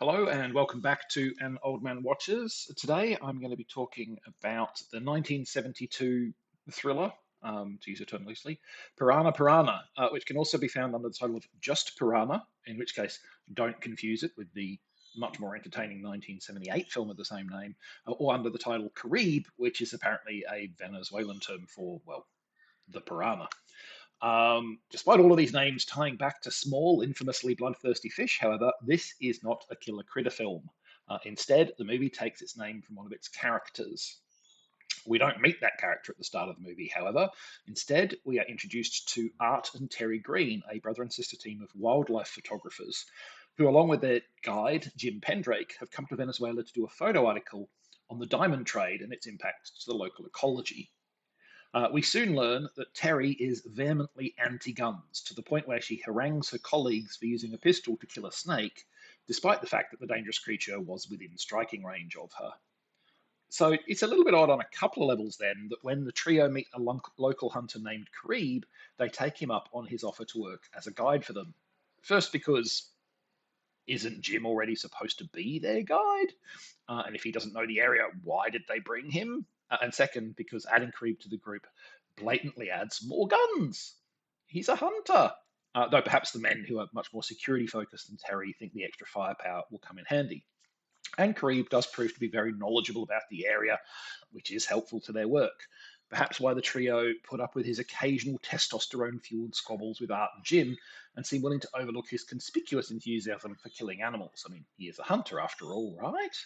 Hello and welcome back to An Old Man Watches. Today I'm going to be talking about the 1972 thriller, to use the term loosely, Piranha Piranha, which can also be found under the title of Just Piranha, in which case don't confuse it with the much more entertaining 1978 film of the same name, or under the title Caribe, which is apparently a Venezuelan term for, well, the piranha. Despite all of these names tying back to small, infamously bloodthirsty fish, however, this is not a killer critter film. Instead, the movie takes its name from one of its characters. We don't meet that character at the start of the movie, however. Instead, we are introduced to Art and Terry Green, a brother and sister team of wildlife photographers, who, along with their guide, Jim Pendrake, have come to Venezuela to do a photo article on the diamond trade and its impact to the local ecology. We soon learn that Terry is vehemently anti guns, to the point where she harangues her colleagues for using a pistol to kill a snake, despite the fact that the dangerous creature was within striking range of her. So it's a little bit odd on a couple of levels then that when the trio meet a local hunter named Kareeb, they take him up on his offer to work as a guide for them. First, because isn't Jim already supposed to be their guide? And if he doesn't know the area, why did they bring him? And second, because adding Kareeb to the group blatantly adds more guns. He's a hunter. Though perhaps the men who are much more security focused than Terry think the extra firepower will come in handy. And Kareeb does prove to be very knowledgeable about the area, which is helpful to their work. Perhaps why the trio put up with his occasional testosterone fueled squabbles with Art and Jim and seem willing to overlook his conspicuous enthusiasm for killing animals. I mean, he is a hunter after all, right?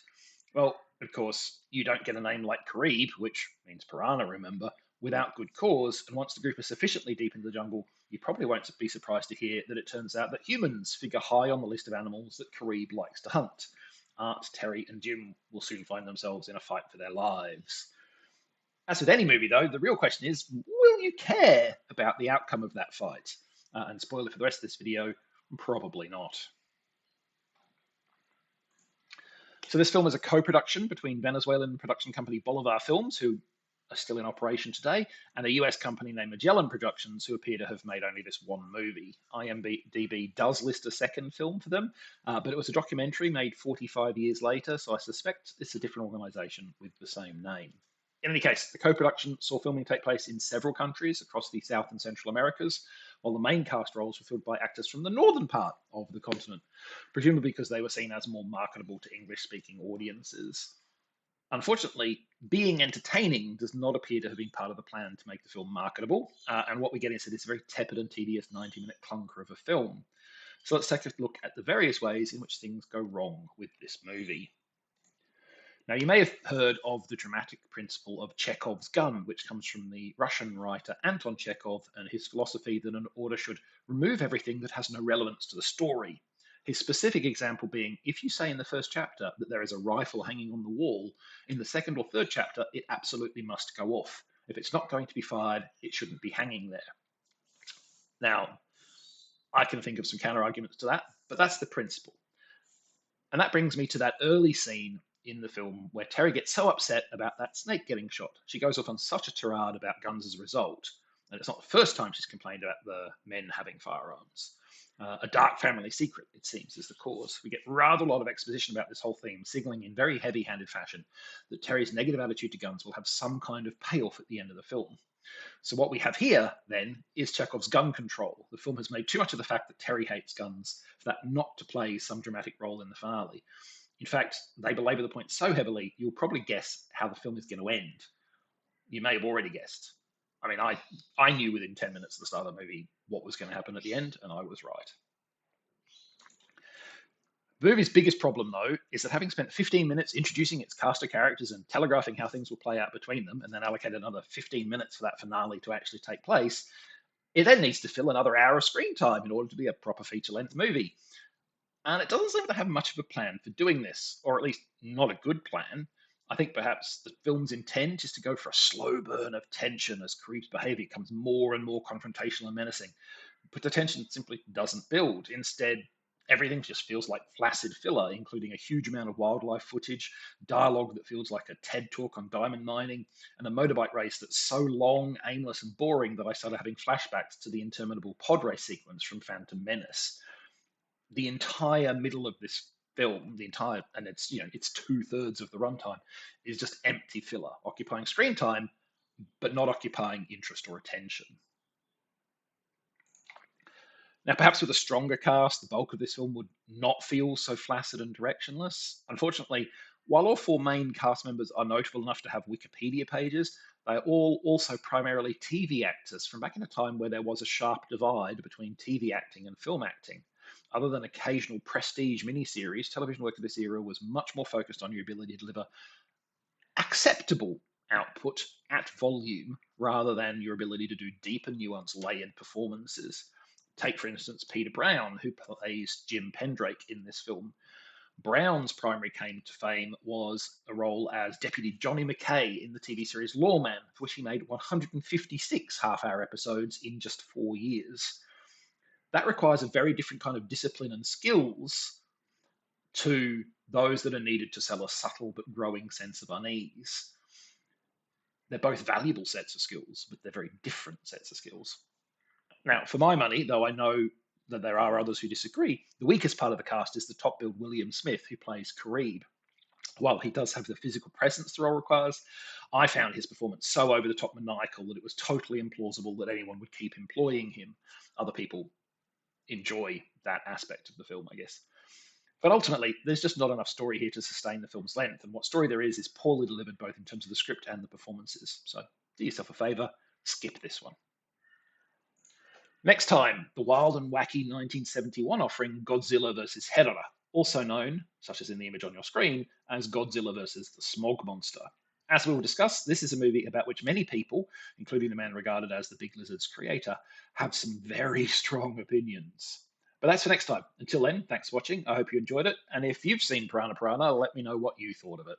Well, of course, you don't get a name like Kareeb, which means piranha, remember, without good cause. And once the group is sufficiently deep in the jungle, you probably won't be surprised to hear that it turns out that humans figure high on the list of animals that Kareeb likes to hunt. Art, Terry, and Jim will soon find themselves in a fight for their lives. As with any movie, though, the real question is, will you care about the outcome of that fight? And spoiler for the rest of this video, probably not. So this film is a co-production between Venezuelan production company Bolivar Films, who are still in operation today, and a US company named Magellan Productions, who appear to have made only this one movie. IMDb does list a second film for them, but it was a documentary made 45 years later, so I suspect it's a different organisation with the same name. In any case, the co-production saw filming take place in several countries across the South and Central Americas, while the main cast roles were filled by actors from the northern part of the continent, presumably because they were seen as more marketable to English-speaking audiences. Unfortunately, being entertaining does not appear to have been part of the plan to make the film marketable, and what we get is this very tepid and tedious 90-minute clunker of a film. So let's take a look at the various ways in which things go wrong with this movie. Now, you may have heard of the dramatic principle of Chekhov's gun, which comes from the Russian writer Anton Chekhov and his philosophy that an order should remove everything that has no relevance to the story. His specific example being if you say in the first chapter that there is a rifle hanging on the wall, in the second or third chapter, it absolutely must go off. If it's not going to be fired, it shouldn't be hanging there. Now, I can think of some counter arguments to that, but that's the principle. And that brings me to that early scene in the film where Terry gets so upset about that snake getting shot. She goes off on such a tirade about guns as a result. And it's not the first time she's complained about the men having firearms. A dark family secret, it seems, is the cause. We get rather a lot of exposition about this whole theme, signaling in very heavy handed fashion that Terry's negative attitude to guns will have some kind of payoff at the end of the film. So what we have here, then, is Chekhov's gun control. The film has made too much of the fact that Terry hates guns for that not to play some dramatic role in the finale. In fact, they belabor the point so heavily, you'll probably guess how the film is going to end. You may have already guessed. I mean, I knew within 10 minutes of the start of the movie what was going to happen at the end, and I was right. The movie's biggest problem, though, is that having spent 15 minutes introducing its cast of characters and telegraphing how things will play out between them, and then allocated another 15 minutes for that finale to actually take place, it then needs to fill another hour of screen time in order to be a proper feature-length movie. And it doesn't seem to have much of a plan for doing this, or at least not a good plan. I think perhaps the film's intent is to go for a slow burn of tension as Kareeb's behavior becomes more and more confrontational and menacing. But the tension simply doesn't build. Instead, everything just feels like flaccid filler, including a huge amount of wildlife footage, dialogue that feels like a TED talk on diamond mining, and a motorbike race that's so long, aimless, and boring that I started having flashbacks to the interminable pod race sequence from Phantom Menace. The entire middle of this film, the entire, and it's it's 2/3 of the runtime, is just empty filler, occupying screen time, but not occupying interest or attention. Now, perhaps with a stronger cast, the bulk of this film would not feel so flaccid and directionless. Unfortunately, while all four main cast members are notable enough to have Wikipedia pages, they are all also primarily TV actors from back in a time where there was a sharp divide between TV acting and film acting. Other than occasional prestige miniseries, television work of this era was much more focused on your ability to deliver acceptable output at volume rather than your ability to do deep and nuanced layered performances. Take, for instance, Peter Brown, who plays Jim Pendrake in this film. Brown's primary claim to fame was a role as Deputy Johnny McKay in the TV series Lawman, for which he made 156 half hour episodes in just 4 years. That requires a very different kind of discipline and skills to those that are needed to sell a subtle but growing sense of unease. They're both valuable sets of skills, but they're very different sets of skills. Now, for my money, though I know that there are others who disagree, the weakest part of the cast is the top billed William Smith, who plays Kareeb. While he does have the physical presence the role requires, I found his performance so over the top maniacal that it was totally implausible that anyone would keep employing him. Other people enjoy that aspect of the film, I guess. But ultimately, there's just not enough story here to sustain the film's length, and what story there is poorly delivered both in terms of the script and the performances. So do yourself a favour, skip this one. Next time, the wild and wacky 1971 offering Godzilla vs. Hedorah, also known, such as in the image on your screen, as Godzilla vs. the Smog Monster. As we will discuss, this is a movie about which many people, including the man regarded as the Big Lizard's creator, have some very strong opinions. But that's for next time. Until then, thanks for watching. I hope you enjoyed it. And if you've seen Piranha Piranha, let me know what you thought of it.